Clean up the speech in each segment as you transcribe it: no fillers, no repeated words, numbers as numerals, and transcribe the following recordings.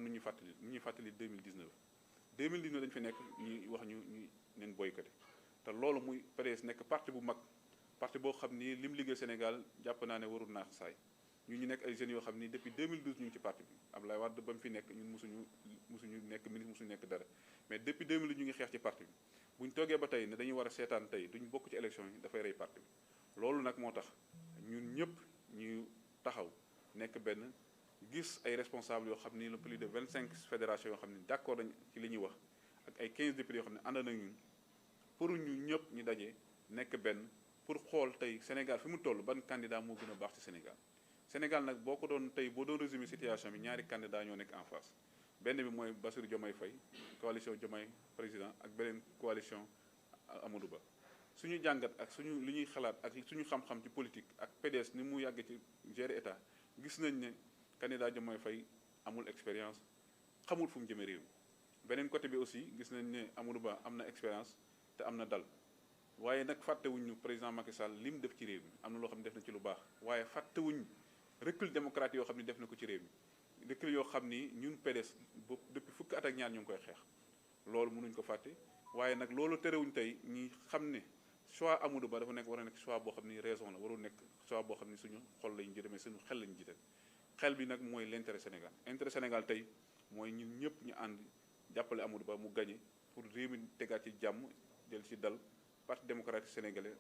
nu ñuy fàttali 2019 2019 dañu fi nekk ñuy wax ñu neen boycotté te loolu muy PDS nekk parti bu mag parti boo xam ni lim liggéey Sénégal jàpp naa ne warul naax saay ñu nekk ay jeunes yoo xam ni depuis 2012 ñu ngi ci parti bi Abdoulaye Wade ba mu fi nekk ñun mosuñu nekk ministre mosuñu nekk dara mais depuis 2012 ñu ngi xeex ci parti bi bu ñu toogee ba tey ne dañuy war a seetaan tey duñ bokk ci élection yi dafay rey parti bi loolu nag moo tax ñun ñëpp ñu taxaw nekk benn gis ay responsables yoo xam ni le plus de 25 fédérations yoo xam ni d'accord nañ ci li ñuy wax ak ay 15 députés yoo xam ne ànd nañ ñun pour ñu ñëpp ñu daje nekk benn pour xool tey Sénégal fi mu toll ban candidat moo gën a baax ci Sénégal nag boo ko doon tey boo doon résumer situation bi ñaari candidat ñoo nekk en face benn bi mooy Bassirou Diomaye Faye coalition Diomaye président ak beneen coalition Amadou Ba suñu jàngat ak suñu li ñuy xalaat ak suñu xam-xam ci politique ak PDS ni mu yàgg ci gérer état gis nañ ne candidat Diomaye Faye amul expérience xamul fu mu jëmee réew mi beneen côté bi aussi gis nañ ne Amadou Ba am na expérience te am na dal waaye nag fàttewuñu président Macky Sall li mu def ci réew mi am na loo xam ne def na ci lu baax waaye fàttewuñ recul démocratique yoo xam ne def na ko ci réew mi recul yoo xam ni ñun PDS depuis fukki at ak ñaar ñu ngi koy xeex loolu mënuñ ko fàtte waaye nag loolu terewuñ tey ñi xam ne choix Amadou Ba dafa nekk war a nekk choix boo xam ni raison la warul nekk choix boo xam ni suñu xol lañu jëmee suñu xel lañu jiital xel bi nag mooy l'intérêt Sénégal intérêt Sénégal tey mooy ñun ñëpp ñu ànd jàppale Amadou Ba mu gagné pour réew mi tegaat ci jàmm jël ci dal parti démocratique sénégalais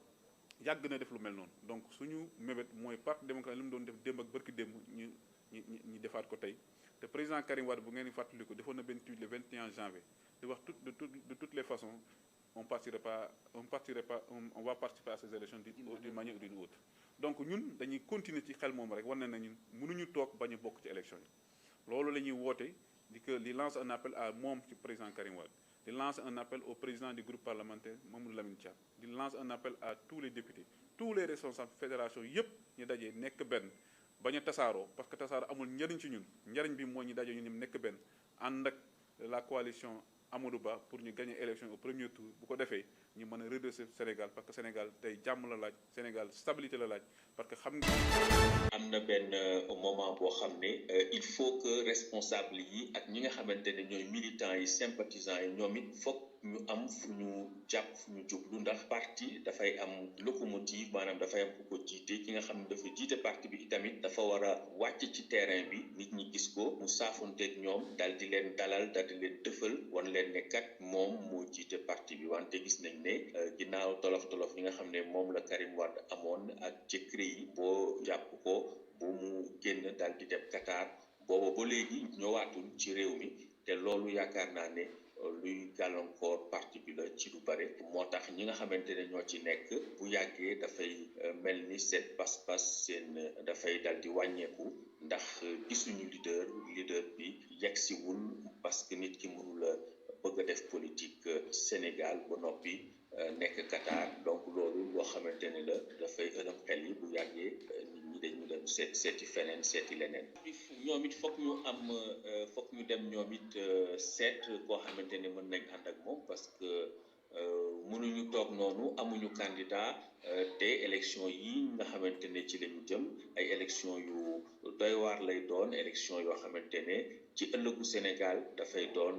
yàgg na def lu mel noonu donc suñu mébét mooy parti démocratique li mu doon def démb ak bërki démb ñu defaat ko tey te président Karim Wade bu ngeen di fàttaliku defoon na benn tweet le 21 janvier di wax de toutes les façons on va participer à ces élections d'une manière ou d'une autre donc ñun dañuy continuer ci xel moom rek war na ñun mënuñu toog bañ a bokk ci élection yi loolu la ñuy woote di lance un appel à moom ci président Karim Wade di lance un appel au président du groupe parlementaire Mamadou Lamine Thiam di lance un appel à tous les députés tous les responsables fédération yépp ñu dajee nekk benn bañ a tasaaroo parce que tasaaroo amul njariñ ci ñun njariñ bi moo ñu daje ñu nekk benn ànd ak la coalition Amadou Ba pour ñu gagner élection au premier tour bu ko defee ñu mën a redresser Sénégal parce que Sénégal tey jàmm la laaj Sénégal stabilité la laaj parce que xam nga. am na benn moment boo xam ne il faut que responsable yi ak ñi nga xamante ne ñooy militants yi sympathisants yi ñoom it foog ñu am fu ñu jàpp fu ñu jublu ndax parti dafay am locomotive maanaam dafay am ku ko jiite ki nga xam ne dafa jiite parti bi itamit dafa war a wàcc ci terrain bi nit ñi gis ko mu saafonteeg ñoom dal di leen dalal dal di leen dëfal wan leen ne kat moom moo jiite parti bi wante gis nañ ne ginnaaw tolof yi nga xam ne moom la Karim Wade amoon ak jëkkëre yi boo jàpp ko bu mu génn dal di dem Qatar booba ba léegi ñëwaatul ci réew mi te loolu yaakaar naa ne luy gàllankoor parti bi la ci lu bare moo tax ñi nga xamante ne ñoo ci nekk bu yàggee dafay mel ni seen pas-pas seen dafay dal di wàññeeku ndax gisuñu leader bi yegsiwul parce que nit ki mënula bëgg a def politique Sénégal ba noppi nekk Qatar donc loolu loo xamante ne la dafay ëlëm xel yi bu yàggee nit ñi dañu dem seeti feneen seeti leneen ñoom it foog ñu dem ñoom it seet koo xamante ne mën nañ ànd ak moom parce que mënuñu toog noonu amuñu candidat te élection yi nga xamante ne ci lañu jëm ay élection yu doy waar lay doon élection yoo xamante ne ci ëllëgu Sénégal dafay doon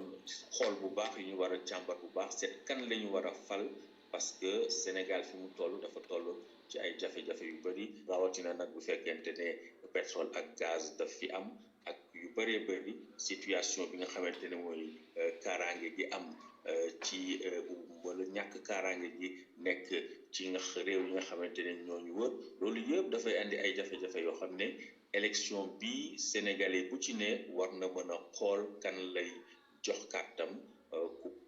xool bu baax yu ñu war a càmbar bu baax seet kan la ñu war a fal parce que Sénégal fi mu toll dafa toll ci ay jafe-jafe yu bëri rawatina nag bu fekkente ne pétrole ak gaz daf fi am ak yu bëree bëri situation bi nga xamante ne mooy kaaraange gi am ci wala ñàkk kaaraange gi nekk ci nga réew yi nga xamante ne ñooñu wër loolu yëpp dafay andi ay jafe-jafe yoo xam ne élection bi sénégalais bu ci ne war na mën a xool kan lay jox kàttam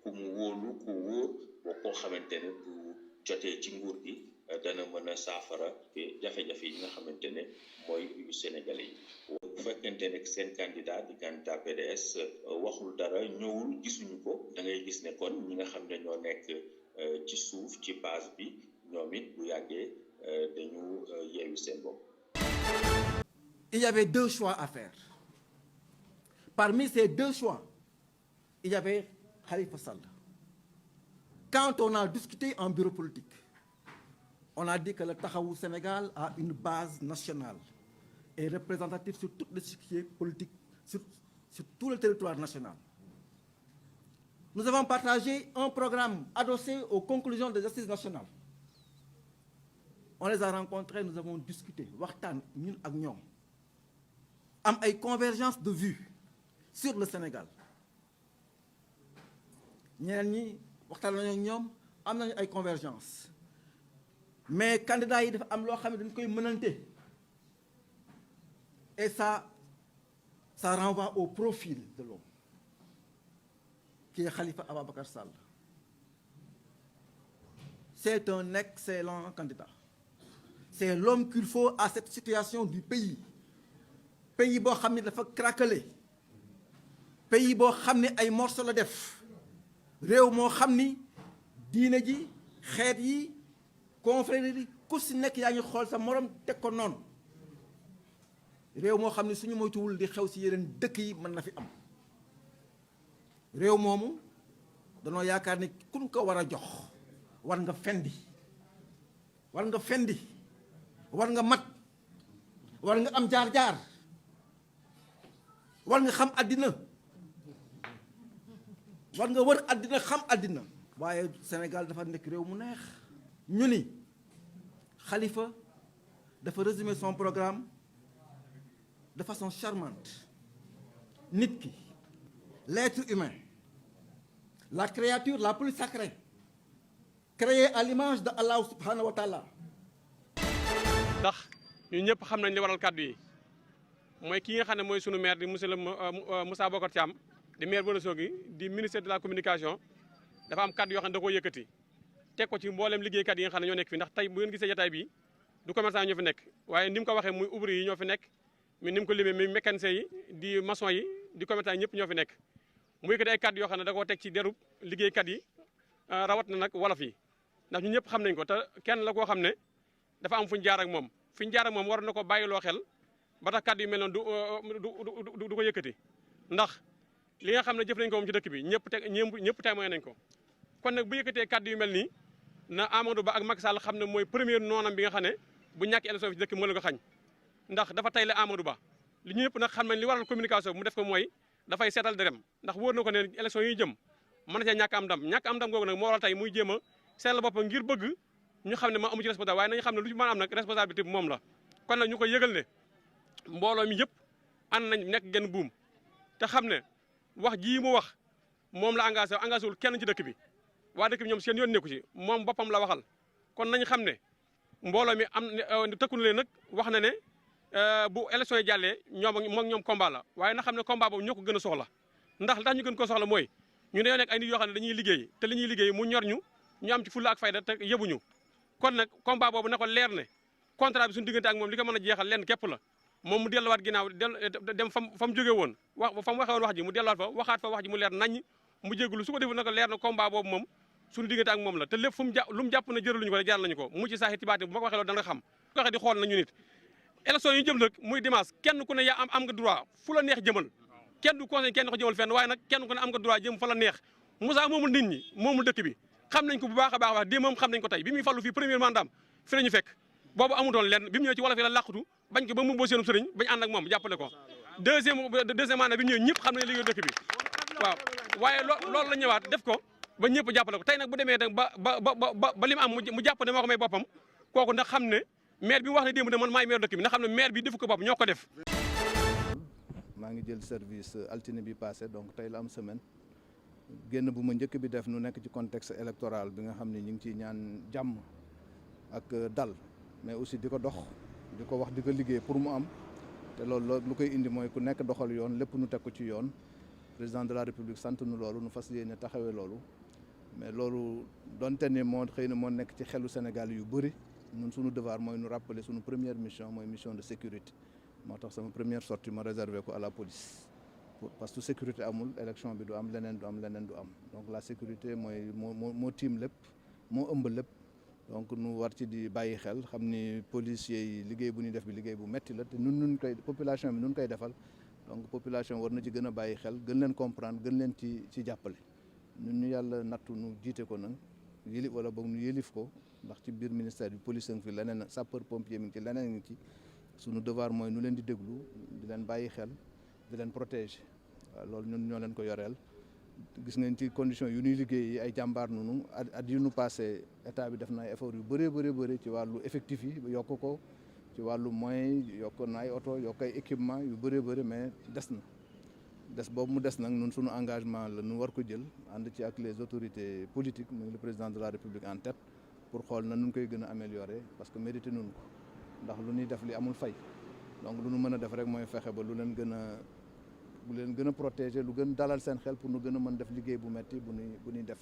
ku mu wóolu ku wóor boo koo xamante ne bu jotee ci nguur gi dana mën a saafara jafe-jafe yi nga xamante ne mooy yu sénégalais yi bu fekkente ne seen candidat di candidat PDS waxul dara ñëwul gisuñu ko da ngay gis ne kon ñi nga xam ne ñoo nekk ci suuf ci base bi ñoom it bu yàggee dañu yeewu seen bopp. Il y avait deux choix à faire. Parmi ces deux choix, il y avait Khalifa Sall. Quand on a discuté en bureau politique, on a dit que le Taxawu Sénégal a une base nationale et représentative sur toutes les sujets politiques, sur sur tout le territoire national. Nous avons partagé un programme adossé aux conclusions des assises nationales. On les a rencontrés, nous avons discuté, waxtaan ñun ak ñoom am ay convergence de vues sur le Sénégal. ñeneen ñi waxtaan nañu ak ñoom am nañu ay convergence mais candidats yi dafa am loo xam ne dañ koy mënante et ça renvoie au profil de l'homme qui est Khalifa Ababacar Sall. C'est un excellent candidat. C'est l'homme qu'il faut à cette situation du pays. Pays boo xam ne dafa craquelé. Pays boo xam ne ay morceaux la def. réew moo xam ni diine ji xeet yi confrérie yi ku si nekk yaa ngi xool sa morom teg ko noonu. réew moo xam ne suñu moytuwul di xew si yeneen dëkk yi mën na fi am. réew moomu danoo yaakaar ni kuñ ko war a jox war nga fendi war nga fendi war nga mat war nga am jaar-jaar war nga xam àddina war nga wër àddina xam àddina waaye Sénégal dafa nekk réew mu neex. ñu ni Khalifa dafa résumer son programme de façon charmante. Nit ki, l'être humain, la créature la plus sacrée, créée à l'image de Allah subhanahu wa ta'ala. ndax ñun ñëpp xam nañ li waral kàddu yi mooy ki nga xam ne mooy sunu maire di monsieur le Moussa Bocar Thiam di maire bu Ourossogui di ministre de la communication dafa am kàddu yoo xam ne da koo yëkkati teg ko ci mboolem liggéeykat yi nga xam ne ñoo nekk fi ndax tey bu ngeen gisee jotaay bi du commerçant ñoo fi nekk waaye ni mu ko waxee muy ouvrier yi ñoo fi nekk mais ni mu ko limee muy mécanicien yi di maçon yi di commerçant yi ñëpp ñoo fi nekk mu yëkkati ay kàddu yoo xam ne da koo teg ci derub liggéeykat yi rawat na nag wolof yi ndax ñun ñëpp xam nañ ko te kenn la koo xam ne dafa am fu ñu jaar ak moom fi ñu jaar ak moom war na ko bàyyiloo xel ba tax kàddu yu mel noonu du ko yëkkati ndax li nga xam ne jëf nañ ko moom ci dëkk bi ñëpp témoin nañ ko kon nag bu yëkkatee kàddu yu mel nii na Amadou Ba ak Macky Sall xam ne mooy premier noonam bi nga xam ne bu ñàkk élection fi ci dëkk bi moo la ko xañ ndax dafa tay la Amadou Ba li ñu ñëpp nag xam nañ li waral communication bi mu def ko mooy dafay seetal derem ndax wóor na ko ne élection yi jëm mën na cee ñàkk am ndam googu nag moo waral tey muy jéem a seetal boppam ngir bëgg ñu xam ne ma amu ci responsable waaye nañu xam ne lu ci mën a am nag responsabilité bi moom la kon nag ñu koy yëgal ne mbooloo mi yëpp ànd nañ nekk genn buum te xam ne wax jii mu wax moom la engagé wul kenn ci dëkk bi waa dëkk bi ñoom seen yoon nekku ci moom boppam la waxal kon nañ xam ne mbooloo mi am tëkku na leen nag wax na ne bu élection yi jàllee ñoom combat la waaye na xam ne combat boobu ñoo ko gën a soxla ndax ñu gën ko soxla mooy ñu ne nekk ay nit yoo xam ne dañuy liggéey te li ñuy liggéey mu ñor ñu am ci fulla ak fayda te yëbuñu kon nag combat boobu na ko leer ne contrat bi suñu diggante ak moom li ko mën a jeexal lenn képp la moom mu delluwaat ginnaaw dem fa mu jóge woon fa mu waxee woon wax ji mu delluwaat fa waxaat fa wax ji mu leer naññ mu jégalu su ko deful na ko leer na combat boobu moom suñu diggante ak moom la te lépp lu mu jàpp na jëraluñu ko rek jaral nañu ko mu ci saaxi tibaate bu ma ko waxee loolu da nga xam ko waxee di xool nañu nit élection yi jëm nag muy dimanche kenn ku ne yaa am nga droit fu la neex jëmal kenn du conseil kenn ko jëmal fenn waaye nag kenn ku ne am nga droit jëm fa la neex Moussa moomul nit ñi moomul dëkk bi xam nañ ko bu baax a baax wax dé moom xam nañ ko tey bi muy fallu fii premier mandat fi la ñu fekk boobu amutoon lenn bi mu ñëwee ci wolof yi la làqutu bañ ko ba mu boo seenum sëriñ bañ ànd ak moom jàppale ko deuxième mandat bi mu ñëwee ñëpp xam nañ liggéey dëkk bi waaw waaye loolu la ñëwaat def ko ba ñëpp jàppale ko tey nag bu demee nag ba li mu am mu jàpp ne moo ko may boppam kooku ndax xam ne maire bi mu wax ne démb ne man maay maire dëkk bi ndax xam ne maire bi defu ko bopp ñoo ko def maa ngi jël service altine bi passé donc tey la am semaine génn bu ma njëkk bi def nu nekk ci contexte électoral bi nga xam ne ñu ngi ciy ñaan jàmm ak dal mais aussi di ko dox di ko wax di ko liggéey pour mu am te loolu lu koy indi mooy ku nekk doxal yoon lépp nu teg ko ci yoon président de la république sant nu loolu nu fas yéene taxawee loolu mais loolu donte ne moo xëy na moo nekk ci xelu Sénégal yu bëri ñun suñu devoir mooy nu rappeler suñu première mission mooy mission de sécurité moo tax sama première sortie ma réservé ko à la police parce que sécurité amul élection bi du am leneen du am donc la sécurité mooy moo tiim lépp moo ëmb lépp donc nu war ci di bàyyi xel xam ni policiers yi liggéey bu ñuy def bi liggéey bu metti la te nun koy population bi nun koy defal donc population war na ci gën a bàyyi xel gën leen comprendre gën leen ci jàppale ñun ñu yàlla nattu nu jiite ko nag yëlif wala boog nu yëlif ko ndax ci biir ministère bi police ngi fi leneen sapeur pompier mi ngi ci leneen ngi ci suñu devoir mooy nu leen di déglu di leen bàyyi xel di leen protéger loolu ñun ñoo leen ko yoreel gis ngeen ci condition yu ñuy liggéey yi ay jàmbaar nunu at yu nu passé état bi def na ay effort yu bëri ci wàllu effectif yi yokk ko ci wàllu moyens yokk na ay oto yokk ay équipement yu bëri mais des boobu mu des nag ñun suñu engagement la ñu war ko jël ànd ci ak les autorités politiques muy le président de la République en tête pour xool na nun koy gën a améliorer parce que mérité nun ko ndax lu ñuy def li amul fay donc lu ñu mën a def rek mooy fexe ba lu leen gën a protéger lu gën dalal seen xel pour nu gën a mën def liggéey bu metti bu ñuy def